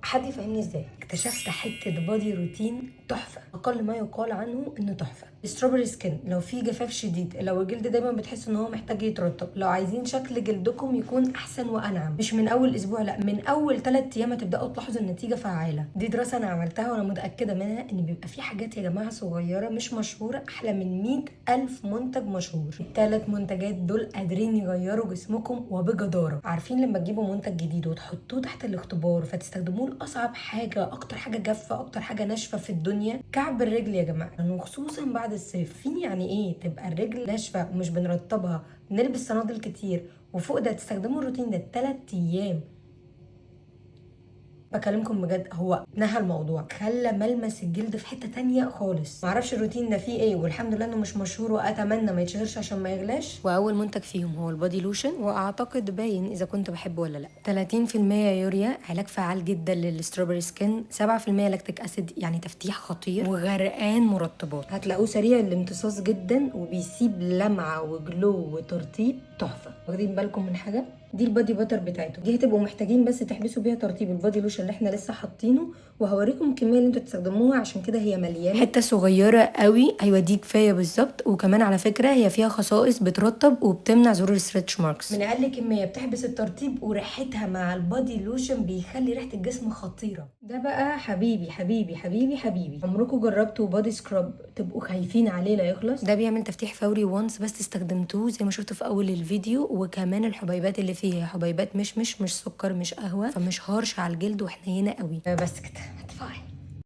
حد يفهمني ازاي اكتشفت حته بادي روتين تحفه، اقل ما يقال عنه انه تحفه. ستروبري سكين، لو في جفاف شديد، لو الجلد دايما بتحس ان هو محتاج يترطب، لو عايزين شكل جلدكم يكون احسن وانعم، مش من اول اسبوع، لا من اول 3 ايام هتبداوا تلاحظوا النتيجه فعاله. دي دراسه انا عملتها وانا متاكده منها ان بيبقى في حاجات يا جماعه صغيره مش مشهوره احلى من 100,000 منتج مشهور. ال3 منتجات دول قادرين يغيروا جسمكم وبجداره. عارفين لما تجيبوا منتج جديد وتحطوه تحت الاختبار فتستخدموه لاصعب حاجه، اكتر حاجه جافه، اكتر حاجه ناشفه في الدنيا، كعب الرجل يا جماعه، وخصوصا بعد الصيف. فين يعني ايه تبقى الرجل ناشفه ومش بنرطبها، نلبس صنادل كتير، وفوق ده تستخدموا الروتين ده 3 ايام. بكلمكم بجد، هو نهى الموضوع، خلى ملمس الجلد في حته تانية خالص. معرفش الروتين ده فيه ايه، والحمد لله انه مش مشهور، واتمنى ما يتشهرش عشان ما يغلاش. واول منتج فيهم هو البادي لوشن، واعتقد باين اذا كنت بحبه ولا لا. 30% يوريا، علاج فعال جدا للستروبري سكين. 7% لاكتيك اسيد، يعني تفتيح خطير، وغرقان مرطبات. هتلاقوه سريع الامتصاص جدا، وبيسيب لمعه وجلو وترطيب تحفه. واخدين بالكم من حاجه؟ دي البادي باتر بتاعته، دي هتبقوا محتاجين بس تحبسوا بيها ترطيب البادي لوشن اللي احنا لسه حاطينه، وهوريكم الكميه اللي انتوا تستخدموها، عشان كده هي مليانه حته صغيره قوي. ايوه دي كفايه بالظبط. وكمان على فكره هي فيها خصائص بترطب وبتمنع ظهور الستريتش ماركس. من اقل كميه بتحبس الترطيب، وريحتها مع البادي لوشن بيخلي ريحه الجسم خطيره. ده بقى حبيبي حبيبي حبيبي حبيبي. عمركم جربتوا بادي سكراب تبقوا خايفين عليه لا يخلص؟ ده بيعمل تفتيح فوري وانس بس استخدمتوه زي ما شفتوا في اول الفيديو. وكمان الحبيبات اللي فيه حبيبات مش سكر، مش قهوه، فمش هارش على الجلد وحنينه قوي. بس كده.